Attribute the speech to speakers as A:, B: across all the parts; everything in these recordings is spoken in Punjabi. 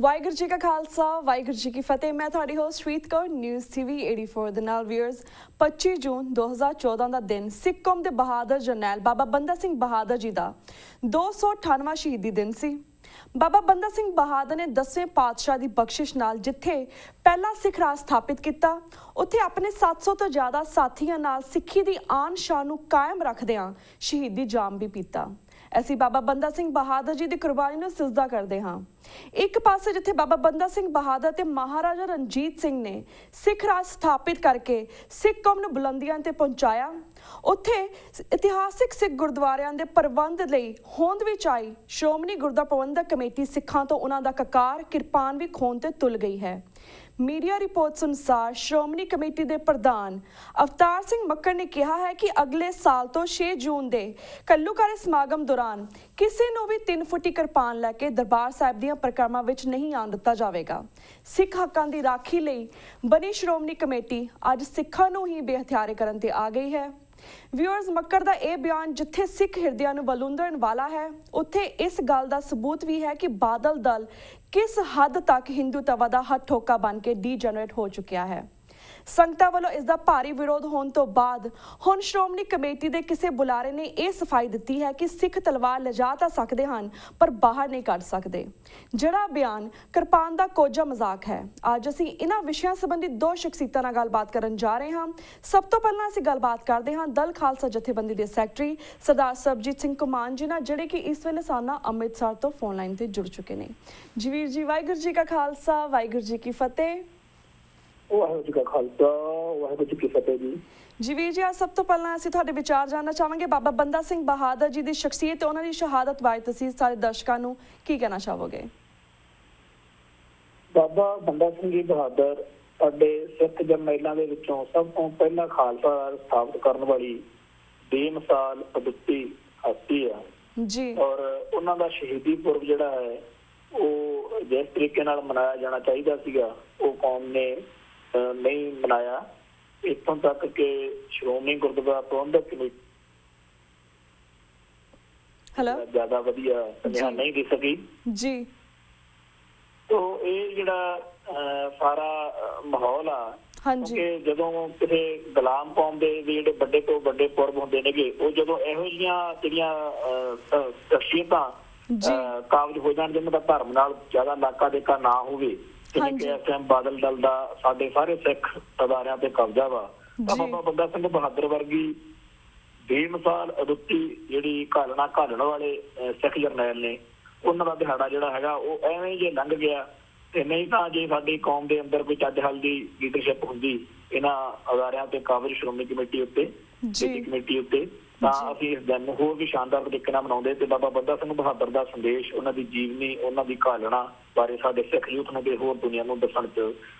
A: ਵਾਹਿਗੁਰੂ ਜੀ ਕਾ ਖਾਲਸਾ ਵਾਹਿਗੁਰੂ ਜੀ ਕੀ ਫਤਿਹ। मैं ਤੁਹਾਡੀ ਹੋਸਟ ਰੀਤ ਕੌਰ ਨਿਊਜ਼ TV 84 ਦੇ ਨਾਲ ਵੀਅਰਸ 25 ਜੂਨ 2014 ਦਾ ਦਿਨ ਸਿੱਖ ਕੌਮ ਦੇ ਬਹਾਦਰ ਜਰਨੈਲ ਬਾਬਾ ਬੰਦਾ ਸਿੰਘ ਬਹਾਦਰ ਜੀ ਦਾ 298ਵਾਂ ਸ਼ਹੀਦੀ ਦਿਨ ਸੀ। ਬਾਬਾ ਬੰਦਾ ਸਿੰਘ ਬਹਾਦਰ ਨੇ 10ਵੇਂ ਪਾਤਸ਼ਾਹ ਦੀ ਬਖਸ਼ਿਸ਼ ਨਾਲ ਜਿੱਥੇ ਪਹਿਲਾ ਸਿੱਖ ਰਾਜ ਸਥਾਪਿਤ ਕੀਤਾ, ਉੱਥੇ ਆਪਣੇ 700 ਤੋਂ ਜ਼ਿਆਦਾ ਸਾਥੀਆਂ ਨਾਲ ਸਿੱਖੀ ਦੀ ਆਨ ਸ਼ਾਨ ਨੂੰ ਕਾਇਮ ਰੱਖਦਿਆਂ ਸ਼ਹੀਦੀ ਜਾਮ ਵੀ ਪੀਤਾ। ਅਸੀਂ ਬਾਬਾ ਬੰਦਾ ਸਿੰਘ ਬਹਾਦਰ ਜੀ ਦੀ ਕੁਰਬਾਨੀ ਨੂੰ ਸਿਜਦਾ ਕਰਦੇ ਹਾਂ। ਇੱਕ ਪਾਸੇ ਜਿੱਥੇ ਬਾਬਾ ਬੰਦਾ ਸਿੰਘ ਬਹਾਦਰ ਤੇ ਮਹਾਰਾਜਾ ਰਣਜੀਤ ਸਿੰਘ ਨੇ ਸਿੱਖ ਰਾਜ ਸਥਾਪਿਤ ਕਰਕੇ ਸਿੱਖ ਕੌਮ ਨੂੰ ਬੁਲੰਦੀਆਂ ਤੇ ਪਹੁੰਚਾਇਆ, ਉੱਥੇ ਇਤਿਹਾਸਿਕ ਸਿੱਖ ਗੁਰਦੁਆਰਿਆਂ ਦੇ ਪ੍ਰਬੰਧ ਲਈ ਹੋਂਦ ਵਿੱਚ ਆਈ ਸ਼੍ਰੋਮਣੀ ਗੁਰਦੁਆਰਾ ਪ੍ਰਬੰਧਕ ਕਮੇਟੀ ਸਿੱਖਾਂ ਤੋਂ ਉਹਨਾਂ ਦਾ ਕਕਾਰ ਕਿਰਪਾਨ ਵੀ ਖੋਹਣ ਤੇ ਤੁਲ ਗਈ ਹੈ। ਮੀਡੀਆ ਰਿਪੋਰਟਸ ਅਨੁਸਾਰ ਸ਼੍ਰੋਮਣੀ ਕਮੇਟੀ ਦੇ ਪ੍ਰਧਾਨ ਅਵਤਾਰ ਸਿੰਘ ਮੱਕੜ ਨੇ ਕਿਹਾ ਹੈ ਕਿ ਅਗਲੇ ਸਾਲ ਤੋਂ 6 ਜੂਨ ਦੇ ਘੱਲੂਘਾਰੇ ਸਮਾਗਮ ਦੌਰਾਨ ਕਿਸੇ ਨੂੰ ਵੀ 3 ਫੁੱਟੀ ਕਿਰਪਾਨ ਲੈ ਕੇ ਦਰਬਾਰ ਸਾਹਿਬ ਦੀਆਂ ਪਰਿਕਰਮਾ ਵਿੱਚ ਨਹੀਂ ਆਉਣ ਦਿੱਤਾ ਜਾਵੇਗਾ। ਸਿੱਖ ਹੱਕਾਂ ਦੀ ਰਾਖੀ ਲਈ ਬਣੀ ਸ਼੍ਰੋਮਣੀ ਕਮੇਟੀ ਅੱਜ ਸਿੱਖਾਂ ਨੂੰ ਹੀ ਬੇਹਥਿਆਰੇ ਕਰਨ ਤੇ ਆ ਗਈ ਹੈ। ਵਿਊਅਰਸ, ਮੱਕੜ ਦਾ ਇਹ ਬਿਆਨ ਜਿੱਥੇ ਸਿੱਖ ਹਿਰਦਿਆਂ ਨੂੰ ਵਲੂੰਧਰਨ ਵਾਲਾ ਹੈ, ਉੱਥੇ ਇਸ ਗੱਲ ਦਾ ਸਬੂਤ ਵੀ ਹੈ ਕਿ ਬਾਦਲ ਦਲ ਕਿਸ ਹੱਦ ਤੱਕ ਹਿੰਦੂਤਵਾ ਦਾ ਹੱਥ ਠੋਕਾ ਬਣ ਕੇ ਡੀਜਨਰੇਟ ਹੋ ਚੁੱਕਿਆ ਹੈ। ਸੰਗਤਾਂ ਵੱਲੋਂ ਇਸ ਦਾ ਭਾਰੀ ਵਿਰੋਧ ਹੋਣ ਤੋਂ ਬਾਅਦ ਹੁਣ ਸ਼੍ਰੋਮਣੀ ਕਮੇਟੀ ਦੇ ਕਿਸੇ ਬੁਲਾਰੇ ਨੇ ਇਹ ਸਫਾਈ ਦਿੱਤੀ ਹੈ ਕਿ ਸਿੱਖ ਤਲਵਾਰ ਲਿਜਾ ਤਾਂ ਸਕਦੇ ਹਨ ਪਰ ਬਾਹਰ ਨਹੀਂ ਕੱਢ ਸਕਦੇ, ਜਿਹੜਾ ਬਿਆਨ ਕਿਰਪਾਨ ਦਾ ਕੋਝਾ ਮਜ਼ਾਕ ਹੈ। ਅੱਜ ਅਸੀਂ ਇਹਨਾਂ ਵਿਸ਼ਿਆਂ ਸੰਬੰਧੀ ਦੋ ਸ਼ਖਸੀਅਤਾਂ ਨਾਲ ਗੱਲਬਾਤ ਕਰਨ ਜਾ ਰਹੇ ਹਾਂ। ਸਭ ਤੋਂ ਪਹਿਲਾਂ ਅਸੀਂ ਗੱਲਬਾਤ ਕਰਦੇ ਹਾਂ ਦਲ ਖਾਲਸਾ ਜਥੇਬੰਦੀ ਦੇ ਸੈਕਟਰੀ ਸਰਦਾਰ ਸਰਬਜੀਤ ਸਿੰਘ ਘੁਮਾਣ ਜੀ ਨਾਲ, ਜਿਹੜੇ ਕਿ ਇਸ ਵੇਲੇ ਸਾਨਾ ਅੰਮ੍ਰਿਤਸਰ ਤੋਂ ਫੋਨ ਲਾਈਨ ਤੇ ਜੁੜ ਚੁੱਕੇ ਨੇ। ਜੀ ਵੀਰ ਜੀ, ਵਾਹਿਗੁਰੂ ਜੀ ਕਾ ਖਾਲਸਾ ਵਾਹਿਗੁਰੂ ਜੀ ਕੀ ਫਤਿਹ।
B: ਵਾਹਿਗੁਰੂ ਜੀ ਕਾ ਖਾਲਸਾ ਵਾਹਿਗੁਰੂ ਜੀ ਕੀ ਫਤਿਹ ਜੀ
A: ਵੀਰ ਜੀ, ਸਭ ਤੋਂ ਪਹਿਲਾਂ ਅਸੀਂ ਤੁਹਾਡੇ ਵਿਚਾਰ ਜਾਣਨਾ ਚਾਹਾਂਗੇ ਬਾਬਾ ਬੰਦਾ ਸਿੰਘ ਬਹਾਦਰ ਜੀ ਦੀ ਸ਼ਖਸੀਅਤ ਤੇ ਉਹਨਾਂ ਦੀ ਸ਼ਹਾਦਤ ਬਾਰੇ ਤੁਸੀਂ ਸਾਰੇ ਦਰਸ਼ਕਾਂ ਨੂੰ ਕੀ ਕਹਿਣਾ ਚਾਹੋਗੇ?
B: ਬਾਬਾ ਬੰਦਾ ਸਿੰਘ ਜੀ ਬਹਾਦਰ ਸਾਡੇ ਸਿੱਖ ਜਰਨੈਲਾਂ ਦੇ ਵਿੱਚੋਂ ਸਭ ਤੋਂ ਪਹਿਲਾਂ ਖਾਲਸਾ ਰਾਜ ਸਥਾਪਿਤ ਕਰਨ ਵਾਲੀ ਬੇਮਿਸਾਲ ਅਦੁੱਤੀ ਹਸਤੀ ਆ
A: ਜੀ।
B: ਔਰ ਉਹਨਾਂ ਦਾ ਸ਼ਹੀਦੀ ਪੁਰਬ ਜਿਹੜਾ ਹੈ ਉਹ ਜਿਸ ਤਰੀਕੇ ਨਾਲ ਮਨਾਇਆ ਜਾਣਾ ਚਾਹੀਦਾ ਸੀਗਾ ਉਹ ਕੌਮ ਨੇ ਨਹੀਂ ਮਨਾਇਆ। ਇੱਥੋਂ ਤੱਕ ਕਿ ਸ਼੍ਰੋਮਣੀ ਗੁਰਦੁਆਰਾ ਪ੍ਰਬੰਧਕ ਕਮੇਟੀ ਜ਼ਿਆਦਾ ਵਧੀਆ ਸੁਨੇਹਾ ਨਹੀਂ ਦੇ ਸਕੀ
A: ਜੀ।
B: ਤੋ ਇਹ ਜਿਹੜਾ ਸਾਰਾ ਮਾਹੌਲ ਆ ਕਿ ਜਦੋਂ ਕਿਸੇ ਗੁਲਾਮ ਕੌਮ ਦੇ ਜਿਹੜੇ ਵੱਡੇ ਤੋਂ ਵੱਡੇ ਪੁਰਬ ਹੁੰਦੇ ਨੇਗੇ, ਉਹ ਜਦੋਂ ਇਹੋ ਜਿਹੀਆਂ ਜਿਹੜੀਆਂ ਸ਼ਖਸੀਅਤਾਂ ਕਾਬਜ ਹੋ ਜਾਣ ਜਿਹਨਾਂ ਦਾ ਧਰਮ ਨਾਲ ਜ਼ਿਆਦਾ ਲਾਕਾ ਦੇਕਾ ਨਾ ਹੋਵੇ, ਜਿਵੇਂ ਕਿ ਇਸ ਟਾਈਮ ਬਾਦਲ ਦਲ ਦਾ ਸਾਡੇ ਸਾਰੇ ਸਿੱਖ ਅਦਾਰਿਆਂ ਤੇ ਕਬਜ਼ਾ ਵਾ, ਤਾਂ ਬਾਬਾ ਬੰਦਾ ਸਿੰਘ ਬਹਾਦਰ ਵਰਗੀ ਬੇਮਿਸਾਲ ਅਦੁੱਤੀ ਜਿਹੜੀ ਘਾਲਣ ਵਾਲੇ ਸਿੱਖ ਜਰਨੈਲ ਨੇ, ਉਹਨਾਂ ਦਾ ਦਿਹਾੜਾ ਜਿਹੜਾ ਹੈਗਾ ਉਹ ਐਵੇਂ ਜੇ ਲੰਘ ਗਿਆ। ਤੇ ਨਹੀਂ ਤਾਂ ਜੇ ਸਾਡੀ ਕੌਮ ਦੇ ਅੰਦਰ ਕੋਈ ਚੱਜ ਹੱਲ ਦੀ ਲੀਡਰਸ਼ਿਪ ਹੁੰਦੀ ਇਹਨਾਂ ਅਦਾਰਿਆਂ ਤੇ ਕਾਬਜ ਸ਼੍ਰੋਮਣੀ ਕਮੇਟੀ ਉੱਤੇ ਕਮੇਟੀ ਉੱਤੇ, ਤਾਂ ਅਸੀਂ ਇਸ ਦਿਨ ਨੂੰ ਹੋਰ ਵੀ ਸ਼ਾਨਦਾਰ ਤਰੀਕੇ ਨਾਲ ਮਨਾਉਂਦੇ ਤੇ ਬਾਬਾ ਬੰਦਾ ਸਿੰਘ ਬਹਾਦਰ ਦਾ ਸੰਦੇਸ਼, ਉਹਨਾਂ ਦੀ ਜੀਵਨੀ, ਉਹਨਾਂ ਦੀ ਘਾਲਣਾ ਬਾਰੇ ਸਾਡੇ ਸਿੱਖ ਯੂਥ ਨੂੰ ਤੇ ਹੋਰ ਦੁਨੀਆ ਨੂੰ ਦੱਸਣ 'ਚ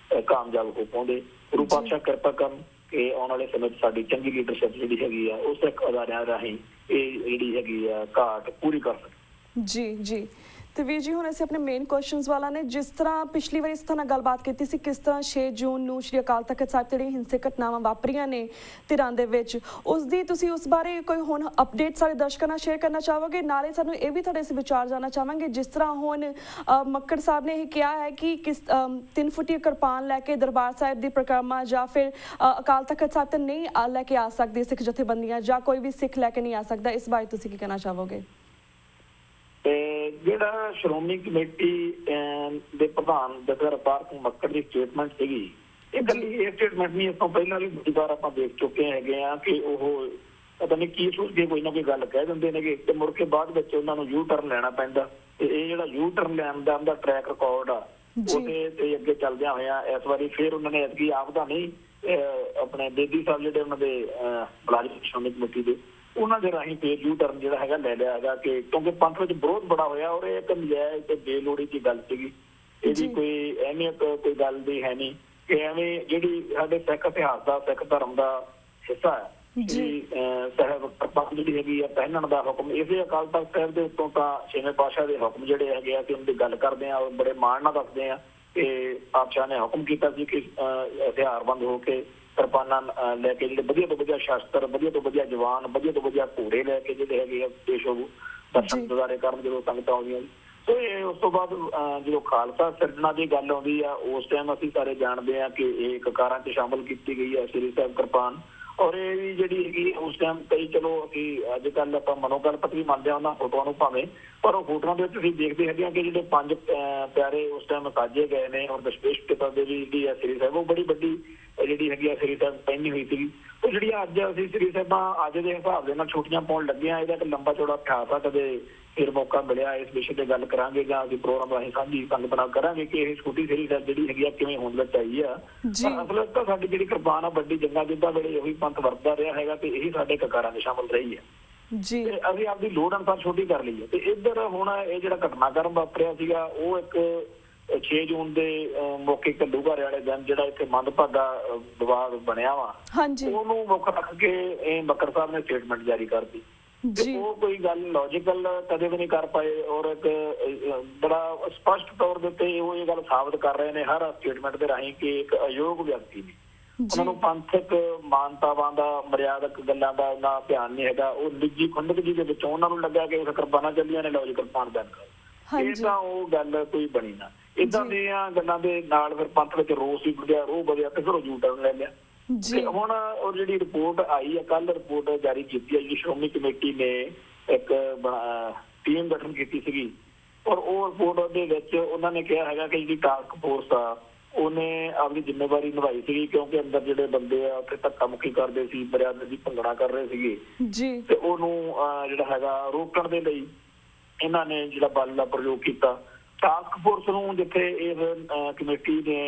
B: ਕਾਮਯਾਬ ਹੋ ਪਾਉਂਦੇ। ਗੁਰੂ ਪਾਤਸ਼ਾਹ ਕਿਰਪਾ ਕਰਨ ਕਿ ਆਉਣ ਵਾਲੇ ਸਮੇਂ 'ਚ ਸਾਡੀ ਚੰਗੀ ਲੀਡਰਸ਼ਿਪ ਜਿਹੜੀ ਹੈਗੀ ਆ ਉਹ ਸਿੱਖ ਅਦਾਰਿਆਂ ਰਾਹੀਂ ਇਹ ਜਿਹੜੀ ਹੈਗੀ ਆ ਘਾਟ ਪੂਰੀ ਕਰ ਸਕੇ।
A: ਜੀ ਜੀ। ਤੇ ਵੀਰ ਜੀ, ਹੁਣ ਅਸੀਂ ਆਪਣੇ ਮੇਨ ਕੁਐਸਚਨਸ ਵਾਲਾ ਨੇ, ਜਿਸ ਤਰ੍ਹਾਂ ਪਿਛਲੀ ਵਾਰੀ ਇਸ ਤਰ੍ਹਾਂ ਗੱਲਬਾਤ ਕੀਤੀ ਸੀ ਕਿਸ ਤਰ੍ਹਾਂ 6 ਜੂਨ ਨੂੰ ਸ਼੍ਰੀ ਅਕਾਲ ਤਖਤ ਸਾਹਿਬ ਜਿਹੜੀਆਂ ਹਿੰਸਕ ਘਟਨਾਵਾਂ ਵਾਪਰੀਆਂ ਨੇ ਧਿਰਾਂ ਦੇ ਵਿੱਚ, ਉਸ ਦੀ ਤੁਸੀਂ ਉਸ ਬਾਰੇ ਕੋਈ ਹੁਣ ਅਪਡੇਟ ਸਾਰੇ ਦਰਸ਼ਕਾਂ ਨਾਲ ਸ਼ੇਅਰ ਕਰਨਾ ਚਾਹੋਗੇ? ਨਾਲੇ ਸਾਨੂੰ ਇਹ ਵੀ ਤੁਹਾਡੇ ਵਿਚਾਰ ਜਾਣਨਾ ਚਾਹਾਂਗੇ, ਜਿਸ ਤਰ੍ਹਾਂ ਹੁਣ ਮੱਕੜ ਸਾਹਿਬ ਨੇ ਇਹ ਕਿਹਾ ਹੈ ਕਿ ਕਿਸ 3 ਫੁੱਟੀ ਕਿਰਪਾਨ ਲੈ ਕੇ ਦਰਬਾਰ ਸਾਹਿਬ ਦੀ ਪਰਿਕਰਮਾ ਜਾਂ ਫਿਰ ਅਕਾਲ ਤਖਤ ਸਾਹਿਬ ਤੇ ਨਹੀਂ ਲੈ ਕੇ ਆ ਸਕਦੀ ਸਿੱਖ ਜਥੇਬੰਦੀਆਂ, ਜਾਂ ਕੋਈ ਵੀ ਸਿੱਖ ਲੈ ਕੇ ਨਹੀਂ ਆ ਸਕਦਾ, ਇਸ ਬਾਰੇ ਤੁਸੀਂ ਕੀ ਕਹਿਣਾ ਚਾਹੋਗੇ?
B: ਤੇ ਜਿਹੜਾ ਸ਼੍ਰੋਮਣੀ ਕਮੇਟੀ ਦੇ ਪ੍ਰਧਾਨ ਜਥੇਦਾਰ ਅਵਤਾਰ ਸਿੰਘ ਮੱਕੜ ਦੀ ਸਟੇਟਮੈਂਟ ਸੀਗੀ, ਇਹ ਇਕੱਲੀ ਇਹ ਸਟੇਟਮੈਂਟ ਨਹੀਂ, ਇਸ ਤੋਂ ਪਹਿਲਾਂ ਵੀ ਬੜੀ ਵਾਰ ਆਪਾਂ ਦੇਖ ਚੁੱਕੇ ਹੈਗੇ ਆ ਕਿ ਉਹ ਪਤਾ ਨਹੀਂ ਕੀ ਸੋਚ ਕੇ ਕੋਈ ਨਾ ਕੋਈ ਗੱਲ ਕਹਿ ਦਿੰਦੇ ਨੇਗੇ ਤੇ ਮੁੜ ਕੇ ਬਾਅਦ ਵਿੱਚ ਉਹਨਾਂ ਨੂੰ ਯੂ ਟਰਨ ਲੈਣਾ ਪੈਂਦਾ। ਤੇ ਇਹ ਜਿਹੜਾ ਯੂ ਟਰਨ ਲੈਣ ਦਾ ਉਹਦਾ ਟਰੈਕ ਰਿਕਾਰਡ ਆ ਉਹਦੇ ਤੇ ਅੱਗੇ ਚੱਲਦਿਆਂ ਹੋਇਆ ਇਸ ਵਾਰੀ ਫਿਰ ਉਹਨਾਂ ਨੇ ਐਤਕੀ ਆਪ ਦਾ ਨਹੀਂ ਆਪਣੇ ਬੇਦੀ ਸਾਹਿਬ ਜਿਹੜੇ ਉਹਨਾਂ ਦੇ ਮੁਲਾਜ਼ਮ ਸ਼੍ਰੋਮਣੀ ਕਮੇਟੀ ਦੇ, ਉਹਨਾਂ ਦੇ ਰਾਹੀਂ ਤੇ ਯੂ ਟਰਨ ਜਿਹੜਾ ਹੈਗਾ ਲੈ ਲਿਆ ਹੈਗਾ ਕਿ ਕਿਉਂਕਿ ਪੰਥ ਵਿੱਚ ਵਿਰੋਧ ਬੜਾ ਹੋਇਆ ਔਰ ਇਹ ਇੱਕ ਨਜਾਇਜ਼ ਤੇ ਬੇਲੋੜੀ ਦੀ ਗੱਲ ਸੀਗੀ। ਇਹਦੀ ਕੋਈ ਅਹਿਮੀਅਤ ਕੋਈ ਗੱਲ ਦੀ ਹੈ ਨਹੀਂ ਕਿ ਐਵੇਂ ਜਿਹੜੀ ਸਾਡੇ ਸਿੱਖ ਇਤਿਹਾਸ ਦਾ ਸਿੱਖ ਧਰਮ ਦਾ ਹਿੱਸਾ ਹੈ ਸਾਹਿਬ ਕਿਰਪਾਨ ਜਿਹੜੀ ਹੈਗੀ ਆ ਪਹਿਨਣ ਦਾ ਹੁਕਮ, ਇਸੇ ਅਕਾਲ ਤਖਤ ਸਾਹਿਬ ਦੇ ਉੱਤੋਂ ਤਾਂ 6ਵੇਂ ਪਾਤਸ਼ਾਹ ਦੇ ਹੁਕਮ ਜਿਹੜੇ ਹੈਗੇ ਆ ਕਿ ਉਹਨਾਂ ਦੀ ਗੱਲ ਕਰਦੇ ਆ ਔਰ ਬੜੇ ਮਾਣ ਨਾਲ ਦੱਸਦੇ ਆ ਕਿ ਪਾਤਸ਼ਾਹ ਨੇ ਹੁਕਮ ਕੀਤਾ ਸੀ ਕਿ ਹਥਿਆਰਬੰਦ ਹੋ ਕੇ ਕਿਰਪਾਨਾਂ ਲੈ ਕੇ ਜਿਹੜੇ ਵਧੀਆ ਤੋਂ ਵਧੀਆ ਸ਼ਸਤਰ, ਵਧੀਆ ਤੋਂ ਵਧੀਆ ਜਵਾਨ, ਵਧੀਆ ਤੋਂ ਵਧੀਆ ਘੋੜੇ ਲੈ ਕੇ ਜਿਹੜੇ ਹੈਗੇ ਆ ਪੇਸ਼ ਹੋਊ ਦਰਸ਼ਨ ਦਿਦਾਰੇ ਕਰਨ ਜਦੋਂ ਸੰਗਤਾਂ ਆਉਂਦੀਆਂ। ਇਹ ਉਸ ਤੋਂ ਬਾਅਦ ਜਦੋਂ ਖਾਲਸਾ ਸਿਰਜਣਾ ਦੀ ਗੱਲ ਆਉਂਦੀ ਆ ਉਸ ਟਾਈਮ ਅਸੀਂ ਸਾਰੇ ਜਾਣਦੇ ਆ ਕਿ ਇਹ ਕਕਾਰਾਂ 'ਚ ਸ਼ਾਮਲ ਕੀਤੀ ਗਈ ਹੈ ਸ੍ਰੀ ਸਾਹਿਬ ਕਿਰਪਾਨ। ਔਰ ਇਹ ਵੀ ਜਿਹੜੀ ਹੈਗੀ ਉਸ ਟਾਈਮ ਕਈ ਚਲੋ ਅਸੀਂ ਅੱਜ ਕੱਲ੍ਹ ਆਪਾਂ ਮਨੋਕਲਪਤ ਵੀ ਮੰਨਦੇ ਹਾਂ ਉਹਨਾਂ ਫੋਟੋਆਂ ਨੂੰ ਭਾਵੇਂ, ਪਰ ਉਹ ਫੋਟੋਆਂ ਦੇ ਵਿੱਚ ਅਸੀਂ ਦੇਖਦੇ ਹੈਗੇ ਹਾਂ ਕਿ ਜਿਹੜੇ 5 ਪਿਆਰੇ ਉਸ ਟਾਈਮ ਸਾਜੇ ਗਏ ਨੇ ਔਰ ਦਸ਼ਮੇਸ਼ ਪਿਤਾ ਦੇ ਵੀ ਜਿਹੜੀ ਆ ਸ੍ਰੀ ਸਾਹਿਬ ਉਹ ਬੜੀ ਵੱਡੀ ਜਿਹੜੀ ਹੈਗੀ ਆ ਸ੍ਰੀ ਸਾਹਿਬ ਪਹਿਨੀ ਹੋਈ ਸੀਗੀ। ਉਹ ਜਿਹੜੀ ਅੱਜ ਅਸੀਂ ਸ੍ਰੀ ਸਾਹਿਬਾਂ ਅੱਜ ਦੇ ਹਿਸਾਬ ਦੇ ਨਾਲ ਛੋਟੀਆਂ ਪਾਉਣ ਲੱਗੇ ਹਾਂ, ਇਹਦਾ ਇੱਕ ਲੰਬਾ ਚੌੜਾ ਇਤਿਹਾਸ ਆ। ਕਦੇ ਫਿਰ ਮੌਕਾ ਮਿਲਿਆ ਇਸ ਵਿਸ਼ੇ ਤੇ ਗੱਲ ਕਰਾਂਗੇ ਜਾਂ ਅਸੀਂ ਪ੍ਰੋਗਰਾਮ ਰਾਹੀਂ ਸਾਂਝੀ ਸੰਗਤ ਨਾਲ ਕਰਾਂਗੇ ਕਿ ਇਹ ਛੋਟੀ ਸ੍ਰੀ ਸਾਹਿਬ ਜਿਹੜੀ ਹੈਗੀ ਆ ਕਿਵੇਂ ਹੋਣ ਲੱਗ ਚਾਹੀ ਆ। ਅਸਲ ਤਾਂ ਸਾਡੀ ਜਿਹੜੀ ਕਿਰਪਾਨ ਆ ਵੱਡੀ ਜੰਗਾਂ ਯੁੱਧਾਂ ਵੇਲੇ ਉਹੀ ਪੰਥ ਵਰਤਦਾ ਰਿਹਾ ਹੈਗਾ ਤੇ ਇਹੀ ਸਾਡੇ ਕਕਾਰਾਂ ਦੇ ਸ਼ਾਮਲ ਰਹੀ ਹੈ ਜੀ। ਤੇ ਅਸੀਂ ਆਪਦੀ ਲੋੜ ਅਨੁਸਾਰ ਛੋਟੀ ਕਰ ਲਈ ਹੈ। ਤੇ ਇੱਧਰ ਹੁਣ ਇਹ ਜਿਹੜਾ ਘਟਨਾਕ੍ਰਮ ਵਾਪਰਿਆ ਸੀਗਾ ਉਹ ਇੱਕ 6 ਜੂਨ ਦੇ ਮੌਕੇ ਘੱਲੂਘਾਰੇ ਵਾਲੇ ਦਿਨ ਜਿਹੜਾ ਇੱਥੇ ਮੰਦਭਾਗਾ ਵਿਵਾਦ ਬਣਿਆ ਵਾ ਉਹਨੂੰ ਮੁੱਖ ਰੱਖ ਕੇ ਇਹ ਮੱਕੜ ਸਾਹਿਬ ਨੇ ਸਟੇਟਮੈਂਟ ਜਾਰੀ ਕਰਤੀ। ਉਹ ਕੋਈ ਗੱਲ ਲੌਜੀਕਲ ਕਦੇ ਵੀ ਨਹੀਂ ਕਰ ਪਾਏ ਔਰ ਇੱਕ ਬੜਾ ਸਪਸ਼ਟ ਤੌਰ ਦੇ ਉੱਤੇ ਉਹ ਇਹ ਗੱਲ ਸਾਬਤ ਕਰ ਰਹੇ ਨੇ ਹਰ ਸਟੇਟਮੈਂਟ ਦੇ ਰਾਹੀਂ ਕਿ ਇੱਕ ਅਯੋਗ ਵਿਅਕਤੀ ਨੇ, ਉਹਨਾਂ ਨੂੰ ਪੰਥਕ ਮਾਨਤਾਵਾਂ ਦਾ ਮਰਿਆਦਕ ਗੱਲਾਂ ਦਾ ਇੰਨਾ ਧਿਆਨ ਨਹੀਂ ਹੈਗਾ। ਉਹ ਨਿੱਜੀ ਖੁੰਡਕ ਜੀ ਦੇ ਵਿੱਚੋਂ ਉਹਨਾਂ ਨੂੰ ਲੱਗਾ ਕਿ ਕਿਰਪਾਨਾਂ ਚੱਲੀਆਂ ਨੇ ਲੌਜੀਕਲ ਪਾਣ ਬੈਨ ਕਰ ਇਹ ਤਾਂ ਉਹ ਗੱਲ ਕੋਈ ਬਣੀ ਨਾ। ਏਦਾਂ ਦੀਆਂ ਗੱਲਾਂ ਦੇ ਨਾਲ ਫਿਰ ਪੰਥ ਵਿੱਚ ਰੋਸ ਵੀ ਵਧਿਆ, ਉਹ ਵਧਿਆ ਤੇ ਫਿਰ ਉਹ ਯੂ ਟਰਨ ਲੈ ਲਿਆ। ਹੁਣ ਉਹ ਜਿਹੜੀ ਰਿਪੋਰਟ ਆਈ ਹੈ ਕੱਲ ਰਿਪੋਰਟ ਜਾਰੀ ਕੀਤੀ ਹੈ ਜੀ ਸ਼੍ਰੋਮਣੀ ਕਮੇਟੀ ਨੇ ਇੱਕ ਟੀਮ ਗਠਨ ਕੀਤੀ ਸੀਗੀ ਔਰ ਉਹ ਰਿਪੋਰਟ ਦੇ ਵਿੱਚ ਉਹਨਾਂ ਨੇ ਕਿਹਾ ਹੈਗਾ ਕਿ ਜਿਹੜੀ ਟਾਸਕ ਫੋਰਸ ਆ ਉਹਨੇ ਆਪਣੀ ਜ਼ਿੰਮੇਵਾਰੀ ਨਿਭਾਈ ਸੀਗੀ ਕਿਉਂਕਿ ਅੰਦਰ ਜਿਹੜੇ ਬੰਦੇ ਆ ਉੱਥੇ ਧੱਕਾ ਮੁੱਕੀ ਕਰਦੇ ਸੀ, ਮਰਿਆਦਾ ਦੀ ਭੰਗੜਾ ਕਰ ਰਹੇ ਸੀਗੇ ਤੇ ਉਹਨੂੰ ਜਿਹੜਾ ਹੈਗਾ ਰੋਕਣ ਦੇ ਲਈ ਇਹਨਾਂ ਨੇ ਜਿਹੜਾ ਬਲ ਦਾ ਪ੍ਰਯੋਗ ਕੀਤਾ। ਟਾਸਕ ਫੋਰਸ ਨੂੰ ਜਿੱਥੇ ਇਹ ਕਮੇਟੀ ਨੇ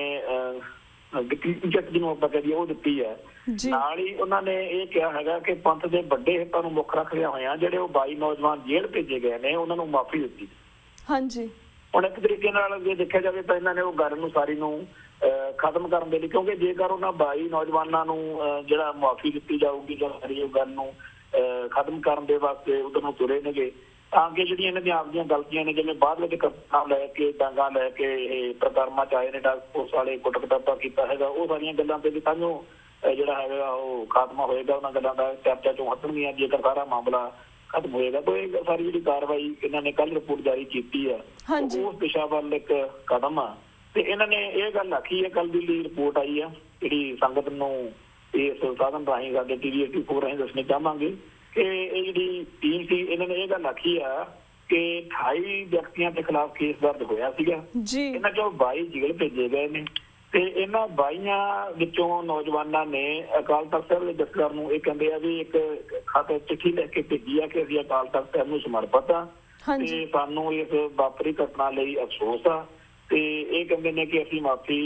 B: ਜਿਹਨੂੰ ਆਪਾਂ ਕਹੀਏ ਉਹ ਦਿੱਤੀ ਹੈ, ਨਾਲ ਹੀ ਉਹਨਾਂ ਨੇ ਇਹ ਕਿਹਾ ਹੈਗਾ ਕਿ ਪੰਥ ਦੇ ਵੱਡੇ ਹਿੱਤਾਂ ਨੂੰ ਮੁੱਖ ਰੱਖਦਿਆਂ ਹੋਇਆਂ ਜਿਹੜੇ ਉਹ 22 ਨੌਜਵਾਨ ਜੇਲ੍ਹ ਭੇਜੇ ਗਏ ਨੇ ਉਹਨਾਂ ਨੂੰ ਮਾਫੀ ਦਿੱਤੀ। ਹਾਂਜੀ, ਹੁਣ ਇੱਕ ਤਰੀਕੇ ਨਾਲ ਜੇ ਦੇਖਿਆ ਜਾਵੇ ਤਾਂ ਇਹਨਾਂ ਨੇ ਉਹ ਗੱਲ ਨੂੰ ਸਾਰੀ ਨੂੰ ਖਤਮ ਕਰਨ ਦੇ ਲਈ, ਕਿਉਂਕਿ ਜੇਕਰ ਉਹਨਾਂ 22 ਨੌਜਵਾਨਾਂ ਨੂੰ ਜਿਹੜਾ ਮੁਆਫੀ ਦਿੱਤੀ ਜਾਊਗੀ ਜਾਂ ਸਾਰੀ ਉਹ ਗੱਲ ਨੂੰ ਖਤਮ ਕਰਨ ਦੇ ਵਾਸਤੇ ਉਧਰ ਨੂੰ ਤੁਰੇ ਨੇਗੇ ਤਾਂ ਕਿ ਜਿਹੜੀਆਂ ਇਹਨਾਂ ਦੀਆਂ ਆਪਦੀਆਂ ਗਲਤੀਆਂ ਨੇ ਜਿਵੇਂ ਬਾਅਦ ਵਿੱਚ ਕਰਤੱਵ ਲੈ ਕੇ ਡਾਂਗਾ ਲੈ ਕੇ ਇਹ ਪ੍ਰਕਰਮਾਂ ਚ ਆਏ ਨੇ ਟਾਸਕ ਫੋਰਸ ਵਾਲੇ ਕੁੱਟ ਕਟਾਪਾ ਕੀਤਾ ਹੈਗਾ ਉਹ ਸਾਰੀਆਂ ਗੱਲਾਂ ਤੇ ਵੀ ਸਾਨੂੰ ਜਿਹੜਾ ਹੈਗਾ ਉਹ ਖਾਤਮਾ ਹੋਏਗਾ, ਉਹਨਾਂ ਗੱਲਾਂ ਦਾ ਚਰਚਾ ਚੋਂ ਹਟਣਗੀਆਂ ਜੇਕਰ ਸਾਰਾ ਮਾਮਲਾ ਖਤਮ ਹੋਏਗਾ। ਤਾਂ ਇਹ ਸਾਰੀ ਜਿਹੜੀ ਕਾਰਵਾਈ ਇਹਨਾਂ ਨੇ ਕੱਲ ਰਿਪੋਰਟ ਜਾਰੀ ਕੀਤੀ ਆ ਉਸ ਦਿਸ਼ਾ ਵੱਲ ਇੱਕ ਕਦਮ ਆ ਤੇ ਇਹਨਾਂ ਨੇ ਇਹ ਗੱਲ ਆਖੀ ਹੈ ਕੱਲ ਦੀ ਲਈ ਰਿਪੋਰਟ ਆਈ ਆ ਜਿਹੜੀ ਸੰਗਤ ਨੂੰ ਇਸ ਸਾਧਨ ਰਾਹੀਂ ਸਾਡੇ TV 84 ਰਾਹੀਂ ਦੱਸਣੀ ਚਾਹਾਂਗੇ ਕਿ ਇਹ ਜਿਹੜੀ ਟੀਮ ਸੀ ਇਹਨਾਂ ਨੇ ਇਹ ਗੱਲ ਆਖੀ ਆ ਕਿ 28 ਵਿਅਕਤੀਆਂ ਦੇ ਖਿਲਾਫ ਕੇਸ ਦਰਜ ਹੋਇਆ ਸੀਗਾ, ਇਹਨਾਂ ਚੋਂ 22 ਜੇਲ੍ਹ ਭੇਜੇ ਗਏ ਨੇ ਤੇ ਇਹਨਾਂ 22 ਵਿੱਚੋਂ ਨੌਜਵਾਨਾਂ ਨੇ ਅਕਾਲ ਤਖ਼ਤ ਸਾਹਿਬ ਦੇ ਜਥੇਦਾਰ ਨੂੰ ਇਹ ਕਹਿੰਦੇ ਆ ਵੀ ਇੱਕ ਖਤ ਚਿੱਠੀ ਲਿਖ ਕੇ ਭੇਜੀ ਆ ਕਿ ਅਸੀਂ ਅਕਾਲ ਤਖ਼ਤ ਸਾਹਿਬ ਨੂੰ ਸਮਰਪਿਤ ਆ ਤੇ ਸਾਨੂੰ ਇਸ ਵਾਪਰੀ ਘਟਨਾ ਲਈ ਅਫਸੋਸ ਆ ਤੇ ਇਹ ਕਹਿੰਦੇ ਨੇ ਕਿ ਅਸੀਂ ਮਾਫੀ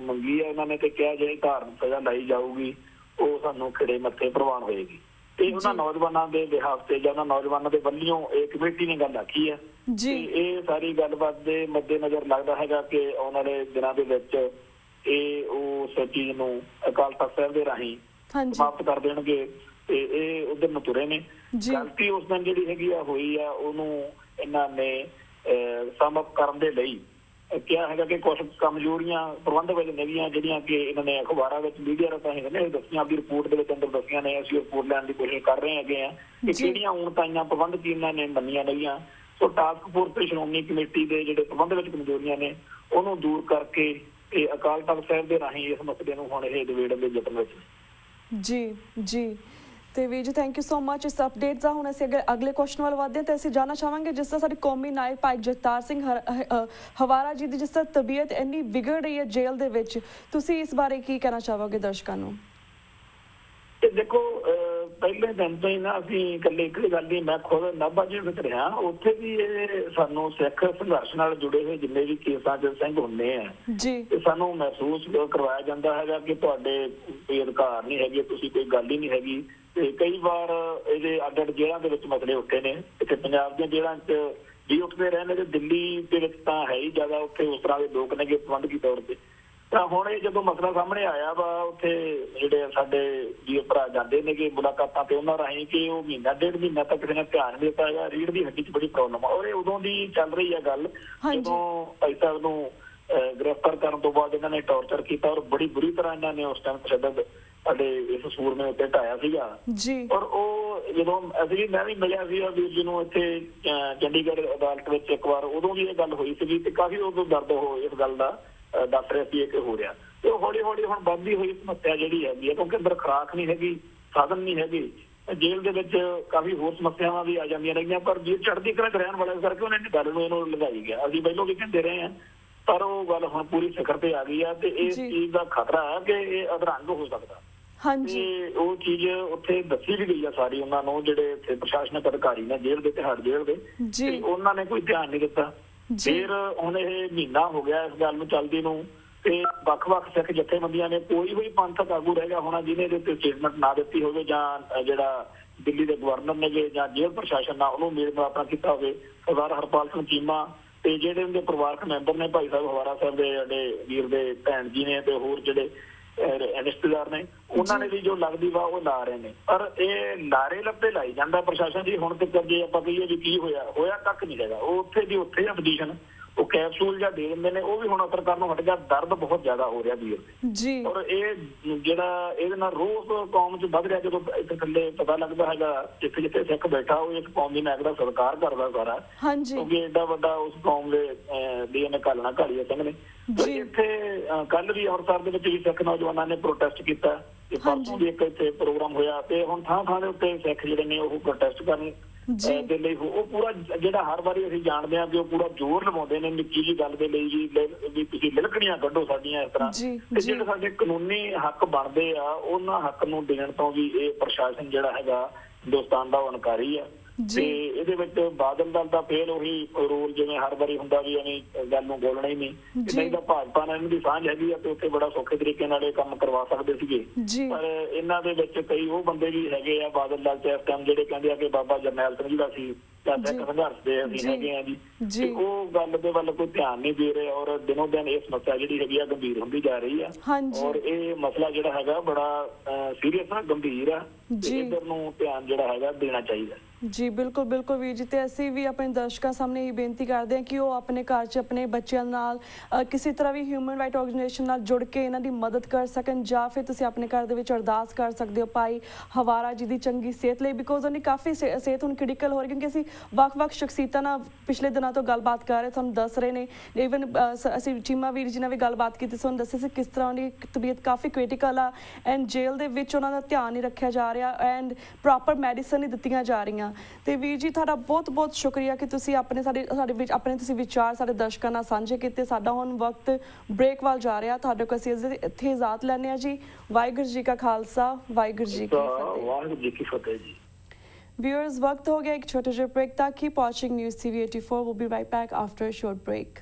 B: ਮੰਗੀ ਆ ਉਹਨਾਂ ਨੇ ਤੇ ਕਿਹਾ ਜਿਹੜੀ ਧਾਰਮਿਕ ਸਜ਼ਾ ਲਾਈ ਜਾਊਗੀ ਉਹ ਸਾਨੂੰ ਖਿੜੇ ਮੱਥੇ ਪ੍ਰਵਾਨ ਹੋਏਗੀ ਤੇ ਉਹਨਾਂ ਨੌਜਵਾਨਾਂ ਦੇ ਬਿਹਾਫ ਤੇ ਜਾਂ ਉਹਨਾਂ ਨੌਜਵਾਨਾਂ ਦੇ ਵੱਲੋਂ ਇਹ ਕਮੇਟੀ ਨੇ ਗੱਲ ਆਖੀ ਹੈ। ਇਹ ਸਾਰੀ ਗੱਲਬਾਤ ਦੇ ਮੱਦੇਨਜ਼ਰ ਲੱਗਦਾ ਹੈਗਾ ਕਿ ਆਉਣ ਵਾਲੇ ਦਿਨਾਂ ਦੇ ਵਿੱਚ ਇਹ ਉਸ ਚੀਜ਼ ਨੂੰ ਅਕਾਲ ਤਖ਼ਤ ਸਾਹਿਬ ਦੇ ਰਾਹੀਂ ਸਮਾਪਤ ਕਰ ਦੇਣਗੇ ਤੇ ਇਹ ਉਧਰ ਨੂੰ ਤੁਰੇ ਨੇ। ਗਲਤੀ ਉਸ ਦਿਨ ਜਿਹੜੀ ਹੈਗੀ ਆ ਹੋਈ ਆ ਉਹਨੂੰ ਇਹਨਾਂ ਨੇ ਸਮਾਪਤ ਕਰਨ ਦੇ ਲਈ ਕਿਹਾ ਹੈਗਾ ਕਿ ਕੁਝ ਕਮਜ਼ੋਰੀਆਂ ਪ੍ਰਬੰਧ ਵਿੱਚ ਨਵੀਆਂ ਜਿਹੜੀਆਂ ਕਿ ਇਹਨਾਂ ਨੇ ਅਖਬਾਰਾਂ ਵਿੱਚ ਮੀਡੀਆ ਰਾਹੀਂ ਨੇ ਦੱਸੀਆਂ ਆਪਣੀ ਰਿਪੋਰਟ ਦੇ ਵਿੱਚ ਅੰਦਰ ਦੱਸੀਆਂ ਨੇ। ਅਸੀਂ ਰਿਪੋਰਟ ਲੈਣ ਦੀ ਕੋਸ਼ਿਸ਼ ਕਰ ਰਹੇ ਹੈਗੇ ਆ ਕਿ ਕਿਹੜੀਆਂ ਉਣਤਾਈਆਂ ਪ੍ਰਬੰਧ ਕੀ ਇਹਨਾਂ ਨੇ ਮੰਨੀਆਂ ਨਹੀਂਆਂ। ਸੋ ਟਾਸਕ ਫੋਰਸ ਤੇ ਸ਼੍ਰੋਮਣੀ ਕਮੇਟੀ ਦੇ ਜਿਹੜੇ ਪ੍ਰਬੰਧ ਵਿੱਚ ਕਮਜ਼ੋਰੀਆਂ ਨੇ ਉਹਨੂੰ ਦੂਰ ਕਰਕੇ ਤੇ ਅਕਾਲ ਤਖ਼ਤ ਸਾਹਿਬ ਦੇ ਰਾਹੀਂ ਇਸ ਮਸਲੇ ਨੂੰ ਹੁਣ ਇਹ ਨਿਬੇੜਨ ਦੇ ਯਤਨ ਵਿੱਚ। ਜੀ ਤੇ ਵੀਰ ਜੀ ਥੈਂਕ ਯੂ ਸੋ ਮਚ ਇਸ ਅਪਡੇਟ ਦਾ। ਹੁਣ ਅਸੀਂ ਅਗਲੇ ਕੁਐਸਚਨ ਵੱਲ ਵਧਦੇ ਹਾਂ ਤੇ ਅਸੀਂ ਜਾਣਨਾ ਚਾਹਾਂਗੇ ਜਿਸ ਤਰ੍ਹਾਂ ਸਾਡੇ ਕੌਮੀ ਨਾਇਕ ਭਾਈ ਜਗਤਾਰ ਸਿੰਘ ਹਵਾਰਾ ਜੀ ਦੀ ਜਿਸ ਤਰ੍ਹਾਂ ਤਬੀਅਤ ਇੰਨੀ ਵਿਗੜ ਰਹੀ ਹੈ ਜੇਲ੍ਹ ਦੇ ਵਿੱਚ, ਤੁਸੀਂ ਇਸ ਬਾਰੇ ਕੀ ਕਹਿਣਾ ਚਾਹੋਗੇ ਦਰਸ਼ਕਾਂ ਨੂੰ? ਦੇਖੋ ਪਹਿਲੇ ਦਿਨ ਤੋਂ ਹੀ ਨਾ ਅਸੀਂ ਇਕੱਲੇ ਇੱਕ ਗੱਲ ਨਹੀਂ, ਮੈਂ ਖੁਦ ਨਾਭਾ ਜੇਲ੍ਹ ਵਿੱਚ ਰਿਹਾ, ਉੱਥੇ ਵੀ ਇਹ ਸਾਨੂੰ ਸਿੱਖ ਸੰਘਰਸ਼ ਨਾਲ ਜੁੜੇ ਹੋਏ ਜਿੰਨੇ ਵੀ ਕੇਸਾਂ 'ਚ ਸਿੰਘ ਹੁੰਦੇ ਆ ਤੇ ਸਾਨੂੰ ਮਹਿਸੂਸ ਕਰਵਾਇਆ ਜਾਂਦਾ ਹੈਗਾ ਕਿ ਤੁਹਾਡੇ ਕੋਈ ਅਧਿਕਾਰ ਨਹੀਂ ਹੈਗੇ, ਤੁਸੀਂ ਕੋਈ ਗੱਲ ਹੀ ਨਹੀਂ ਹੈਗੀ। ਤੇ ਕਈ ਵਾਰ ਇਹਦੇ ਅੱਡ ਅੱਡ ਜੇਲ੍ਹਾਂ ਦੇ ਵਿੱਚ ਮਸਲੇ ਉੱਠੇ ਨੇ, ਇੱਥੇ ਪੰਜਾਬ ਦੀਆਂ ਜੇਲ੍ਹਾਂ 'ਚ ਵੀ ਉੱਠਦੇ ਰਹੇ ਨੇ ਤੇ ਦਿੱਲੀ ਦੇ ਵਿੱਚ ਤਾਂ ਹੈ ਹੀ ਜ਼ਿਆਦਾ, ਉੱਥੇ ਉਸ ਤਰ੍ਹਾਂ ਦੇ ਲੋਕ ਨੇਗੇ ਪ੍ਰਬੰਧਕੀ ਤੌਰ ਤੇ। ਤਾਂ ਹੁਣ ਇਹ ਜਦੋਂ ਮਸਲਾ ਸਾਹਮਣੇ ਆਇਆ ਵਾ ਉੱਥੇ ਜਿਹੜੇ ਸਾਡੇ ਜੀ ਭਰਾ ਜਾਂਦੇ ਨੇਗੇ ਮੁਲਾਕਾਤਾਂ ਤੇ ਉਹਨਾਂ ਰਾਹੀਂ ਕਿ ਉਹ ਮਹੀਨਾ ਡੇਢ ਮਹੀਨਾ ਤੱਕ ਕਿਸੇ ਨੇ ਧਿਆਨ ਨਹੀਂ ਦਿੱਤਾ ਹੈਗਾ, ਰੀੜ੍ਹ ਦੀ ਹੱਡੀ 'ਚ ਬੜੀ ਪ੍ਰੋਬਲਮ ਆ ਔਰ ਇਹ ਉਦੋਂ ਦੀ ਚੱਲ ਰਹੀ ਹੈ ਗੱਲ ਜਦੋਂ ਭਾਈ ਸਾਹਿਬ ਨੂੰ गिरफ्तार करने तो बाद इन्होंने टॉर्चर किया और बड़ी बुरी तरह इन्होंने उस टाइम तशद्दद ਸਾਡੇ ਇਸ ਸੂਰਮੇ ਉੱਤੇ ਢਾਇਆ ਸੀਗਾ
A: ਜੀ।
B: ਔਰ ਉਹ ਜਦੋਂ ਅਸੀਂ ਮੈਂ ਵੀ ਮਿਲਿਆ ਸੀ ਵੀਰ ਜੀ ਨੂੰ ਇੱਥੇ ਚੰਡੀਗੜ੍ਹ ਅਦਾਲਤ ਵਿੱਚ ਇੱਕ ਵਾਰ, ਉਦੋਂ ਵੀ ਇਹ ਗੱਲ ਹੋਈ ਸੀਗੀ ਤੇ ਕਾਫੀ ਉਦੋਂ ਦਰਦ ਹੋ ਇਸ ਗੱਲ ਦਾ ਦੱਸ ਰਿਹਾ ਸੀ ਕਿ ਹੋ ਰਿਹਾ। ਤੇ ਉਹ ਹੌਲੀ ਹੌਲੀ ਹੁਣ ਵੱਧਦੀ ਹੋਈ ਸਮੱਸਿਆ ਜਿਹੜੀ ਹੈਗੀ ਹੈ, ਕਿਉਂਕਿ ਅੰਦਰ ਖੁਰਾਕ ਨਹੀਂ ਹੈਗੀ, ਸਾਧਨ ਨਹੀਂ ਹੈਗੇ, ਜੇਲ੍ਹ ਦੇ ਵਿੱਚ ਕਾਫੀ ਹੋਰ ਸਮੱਸਿਆਵਾਂ ਵੀ ਆ ਜਾਂਦੀਆਂ ਰਹੀਆਂ, ਪਰ ਜੇ ਚੜ੍ਹਦੀ ਕਲਾ ਰਹਿਣ ਵਾਲੇ ਕਰਕੇ ਉਹਨੇ ਗੱਲ ਨੂੰ ਇਹਨੂੰ ਲਗਾਈ ਗਿਆ। ਅਸੀਂ ਪਹਿਲੋਂ ਵੀ ਕਹਿੰਦੇ ਰਹੇ ਹਾਂ, ਪਰ ਉਹ ਗੱਲ ਹੁਣ ਪੂਰੀ ਸਿਖਰ ਤੇ ਆ ਗਈ ਆ ਤੇ ਇਸ ਚੀਜ਼ ਦਾ ਖਤਰਾ ਹੈ ਕਿ ਇਹ ਅਧਰੰਗ ਹੋ ਸਕਦਾ।
A: ਹਾਂਜੀ,
B: ਉਹ ਚੀਜ਼ ਉੱਥੇ ਦੱਸੀ ਵੀ ਗਈ ਆ ਸਾਰੀ ਉਹਨਾਂ ਨੂੰ, ਜਿਹੜੇ ਇੱਥੇ ਪ੍ਰਸ਼ਾਸਨਿਕ ਅਧਿਕਾਰੀ ਨੇ ਜੇਲ੍ਹ ਦੇ, ਤਿਹਾੜ ਜੇਲ੍ਹ ਦੇ, ਉਹਨਾਂ ਨੇ ਕੋਈ ਧਿਆਨ ਨਹੀਂ ਦਿੱਤਾ। ਫਿਰ ਹੁਣ ਇਹ ਮਹੀਨਾ ਹੋ ਗਿਆ ਇਸ ਗੱਲ ਨੂੰ ਚੱਲਦੀ ਨੂੰ, ਤੇ ਵੱਖ-ਵੱਖ ਸਿੱਖ ਜਥੇਬੰਦੀਆਂ ਨੇ, ਕੋਈ ਵੀ ਪੰਥਕ ਆਗੂ ਰਹਿ ਗਿਆ ਹੋਣਾ ਜਿਹਨੇ ਇਹਦੇ ਉੱਤੇ ਸਟੇਟਮੈਂਟ ਨਾ ਦਿੱਤੀ ਹੋਵੇ, ਜਾਂ ਜਿਹੜਾ ਦਿੱਲੀ ਦੇ ਗਵਰਨਰ ਨੇ ਜਾਂ ਜੇਲ੍ਹ ਪ੍ਰਸ਼ਾਸਨ ਨਾਲ ਉਹਨੂੰ ਮੇਲ ਮਿਲਾਪ ਕੀਤਾ ਹੋਵੇ। ਸਰਦਾਰ ਹਰਪਾਲ ਸਿੰਘ ਚੀਮਾ ਤੇ ਜਿਹੜੇ ਉਹਦੇ ਪਰਿਵਾਰਕ ਮੈਂਬਰ ਨੇ, ਭਾਈ ਸਾਹਿਬ ਹਵਾਰਾ ਸਾਹਿਬ ਦੇ ਜਿਹੜੇ ਵੀਰ ਦੇ ਭੈਣ ਜੀ ਨੇ, ਤੇ ਹੋਰ ਜਿਹੜੇ ਰਿਸ਼ਤੇਦਾਰ ਨੇ, ਉਹਨਾਂ ਨੇ ਵੀ ਜੋ ਲੱਗਦੀ ਵਾ ਉਹ ਲਾ ਰਹੇ ਨੇ। ਪਰ ਇਹ ਲਾਰੇ ਲੱਪੇ ਲਾਈ ਜਾਂਦਾ ਪ੍ਰਸ਼ਾਸਨ ਜੀ। ਹੁਣ ਤੱਕ ਜੇ ਆਪਾਂ ਕਹੀਏ ਵੀ ਕੀ ਹੋਇਆ ਕੱਖ ਨਹੀਂ ਹੈਗਾ। ਉਹ ਉੱਥੇ ਦੀ ਉੱਥੇ ਆ ਪੋਜੀਸ਼ਨ, ਉਹ ਕੈਪਸੂਲ ਜਾਂ ਦੇ ਦਿੰਦੇ ਨੇ, ਉਹ ਵੀ ਹੁਣ ਅਸਰ ਕਰਨ ਨੂੰ ਹਟ ਗਿਆ। ਦਰਦ ਬਹੁਤ ਜ਼ਿਆਦਾ ਹੋ ਰਿਹਾ ਵੀਰ ਜੀ। ਔਰ ਇਹ ਜਿਹੜਾ ਇਹਦੇ ਨਾਲ ਰੋਸ ਕੌਮ 'ਚ ਵੱਧ ਰਿਹਾ, ਜਦੋਂ ਇੱਥੇ ਥੱਲੇ ਪਤਾ ਲੱਗਦਾ ਹੈਗਾ ਜਿੱਥੇ ਜਿੱਥੇ ਸਿੱਖ ਬੈਠਾ ਉਹ ਇਸ ਕੌਮ ਦੀ ਨਾਇਕ ਦਾ ਸਤਿਕਾਰ ਕਰਦਾ ਸਾਰਾ, ਕਿਉਂਕਿ ਏਡਾ ਵੱਡਾ ਉਸ ਕੌਮ ਦੇ ਇਹਨੇ ਘਾਲਣਾ ਘਾਲੀ ਸਿੰਘ ਨੇ। ਇੱਥੇ ਕੱਲ ਵੀ ਅੰਮ੍ਰਿਤਸਰ ਦੇ ਵਿੱਚ ਵੀ ਸਿੱਖ ਨੌਜਵਾਨਾਂ ਨੇ ਪ੍ਰੋਟੈਸਟ ਕੀਤਾ ਤੇ ਪਰਸੋਂ ਵੀ ਇੱਕ ਇੱਥੇ ਪ੍ਰੋਗਰਾਮ ਹੋਇਆ, ਤੇ ਹੁਣ ਥਾਂ ਥਾਂ ਦੇ ਉੱਤੇ ਸਿੱਖ ਜਿਹੜੇ ਨੇ ਉਹ ਪ੍ਰੋਟੈਸਟ ਕਰਨ ਦੇ ਲਈ ਉਹ ਪੂਰਾ ਜਿਹੜਾ ਹਰ ਵਾਰੀ ਅਸੀਂ ਜਾਣਦੇ ਹਾਂ ਕਿ ਉਹ ਪੂਰਾ ਜ਼ੋਰ ਲਗਾਉਂਦੇ ਨੇ ਨਿੱਕੀ ਜਿਹੀ ਗੱਲ ਦੇ ਲਈ ਵੀ ਤੁਸੀਂ ਲਿਲਕਣੀਆਂ ਕੱਢੋ ਸਾਡੀਆਂ ਇਸ ਤਰ੍ਹਾਂ। ਤੇ ਜਿਹੜੇ ਸਾਡੇ ਕਾਨੂੰਨੀ ਹੱਕ ਬਣਦੇ ਆ ਉਹਨਾਂ ਹੱਕ ਨੂੰ ਦੇਣ ਤੋਂ ਵੀ ਇਹ ਪ੍ਰਸ਼ਾਸਨ ਜਿਹੜਾ ਹੈਗਾ ਹਿੰਦੁਸਤਾਨ ਦਾ ਉਹ ਇਨਕਾਰੀ ਆ। ਤੇ ਇਹਦੇ ਵਿੱਚ ਬਾਦਲ ਦਲ ਦਾ ਫੇਰ ਉਹੀ ਰੋਲ ਜਿਵੇਂ ਹਰ ਵਾਰੀ ਹੁੰਦਾ ਵੀ ਐਵੇਂ ਗੱਲ ਨੂੰ ਬੋਲਣਾ ਹੀ ਨਹੀਂ, ਨਹੀਂ ਤਾਂ ਭਾਜਪਾ ਨਾਲ ਇਹਨਾਂ ਦੀ ਸਾਂਝ ਹੈਗੀ ਆ ਤੇ ਉੱਥੇ ਬੜਾ ਸੌਖੇ ਤਰੀਕੇ ਨਾਲ ਇਹ ਕੰਮ ਕਰਵਾ ਸਕਦੇ ਸੀਗੇ। ਪਰ ਇਹਨਾਂ ਦੇ ਵਿੱਚ ਕਈ ਉਹ ਬੰਦੇ ਵੀ ਹੈਗੇ ਆ ਬਾਦਲ ਦਲ ਤੇ ਇਸ ਟਾਈਮ ਜਿਹੜੇ ਕਹਿੰਦੇ ਆ ਕਿ ਬਾਬਾ ਜਰਨੈਲ ਸਿੰਘ ਜੀ ਦਾ ਸੀ ਜਾਂ ਸਿੱਖ ਸੰਘਰਸ਼ ਦੇ ਅਸੀਂ ਹੈਗੇ ਆ ਜੀ, ਉਹ ਗੱਲ ਦੇ ਵੱਲ ਕੋਈ ਧਿਆਨ ਨਹੀਂ ਦੇ ਰਹੇ। ਔਰ ਦਿਨੋਂ ਦਿਨ ਇਹ ਸਮੱਸਿਆ ਜਿਹੜੀ ਹੈਗੀ ਆ ਗੰਭੀਰ ਹੁੰਦੀ ਜਾ ਰਹੀ ਆ। ਔਰ ਇਹ ਮਸਲਾ ਜਿਹੜਾ ਹੈਗਾ ਬੜਾ ਸੀਰੀਅਸ ਆ, ਗੰਭੀਰ ਆ, ਇੱਧਰ ਨੂੰ ਧਿਆਨ ਜਿਹੜਾ ਹੈਗਾ ਦੇਣਾ ਚਾਹੀਦਾ।
A: ਜੀ ਬਿਲਕੁਲ ਬਿਲਕੁਲ ਵੀਰ ਜੀ। ਤੇ ਅਸੀਂ ਵੀ ਆਪਣੇ ਦਰਸ਼ਕਾਂ ਸਾਹਮਣੇ ਇਹ ਬੇਨਤੀ ਕਰਦੇ ਹਾਂ ਕਿ ਉਹ ਆਪਣੇ ਘਰ 'ਚ ਆਪਣੇ ਬੱਚਿਆਂ ਨਾਲ ਕਿਸੇ ਤਰ੍ਹਾਂ ਵੀ ਹਿਊਮਨ ਰਾਈਟ ਆਰਗੇਨਾਈਜੇਸ਼ਨ ਨਾਲ ਜੁੜ ਕੇ ਇਹਨਾਂ ਦੀ ਮਦਦ ਕਰ ਸਕਣ, ਜਾਂ ਫਿਰ ਤੁਸੀਂ ਆਪਣੇ ਘਰ ਦੇ ਵਿੱਚ ਅਰਦਾਸ ਕਰ ਸਕਦੇ ਹੋ ਭਾਈ ਹਵਾਰਾ ਜੀ ਦੀ ਚੰਗੀ ਸਿਹਤ ਲਈ, ਬਿਕੋਜ਼ ਉਹਨੇ ਕਾਫੀ ਸਿਹਤ ਹੁਣ ਕ੍ਰਿਟੀਕਲ ਹੋ ਰਹੀ, ਕਿਉਂਕਿ ਅਸੀਂ ਵੱਖ-ਵੱਖ ਸ਼ਖਸੀਅਤਾਂ ਨਾਲ ਪਿਛਲੇ ਦਿਨਾਂ ਤੋਂ ਗੱਲਬਾਤ ਕਰ ਰਹੇ, ਤੁਹਾਨੂੰ ਦੱਸ ਰਹੇ ਨੇ। ਈਵਨ ਅਸੀਂ ਚੀਮਾ ਵੀਰ ਜੀ ਨਾਲ ਵੀ ਗੱਲਬਾਤ ਕੀਤੀ, ਤੁਹਾਨੂੰ ਦੱਸਿਆ ਸੀ ਕਿਸ ਤਰ੍ਹਾਂ ਉਹਦੀ ਤਬੀਅਤ ਕਾਫੀ ਕ੍ਰਿਟੀਕਲ ਆ ਐਂਡ ਜੇਲ੍ਹ ਦੇ ਵਿੱਚ ਉਹਨਾਂ ਦਾ ਧਿਆਨ ਨਹੀਂ ਰੱਖਿਆ ਜਾ ਰਿਹਾ ਐਂਡ ਪ੍ਰੋਪਰ ਮੈਡੀਸਨ ਨਹੀਂ ਦਿੱਤੀਆਂ ਜਾ ਰਹੀਆਂ। ਤੇ ਵੀਰ ਜੀ ਤੁਹਾਡਾ ਬਹੁਤ ਬਹੁਤ ਸ਼ੁਕਰੀਆ ਕਿ ਤੁਸੀਂ ਸਾਡੇ ਵਿੱਚ ਆਪਣੇ ਤੁਸੀਂ ਵਿਚਾਰ ਸਾਡੇ ਦਰਸ਼ਕਾਂ ਨਾਲ ਸਾਂਝੇ ਕੀਤੇ। ਸਾਡਾ ਹੁਣ ਵਕਤ ਬ੍ਰੇਕ ਵੱਲ ਜਾ ਰਿਹਾ, ਤੁਹਾਡੇ ਕੋਲ ਅਸੀਂ ਇੱਥੇ ਇਜਾਜ਼ਤ ਲੈਂਦੇ ਹਾਂ ਜੀ। ਵਾਹਿਗੁਰੂ ਜੀ ਕਾ ਖਾਲਸਾ, ਵਾਹਿਗੁਰੂ ਜੀ ਕੀ ਫਤਿਹ।
B: ਵਾਹਿਗੁਰੂ ਜੀ ਕੀ ਫਤਿਹ ਜੀ।
A: Viewers, वक्त हो गया एक छोटे से ब्रेक तक। Keep watching News TV 84. We'll be right back after a short break.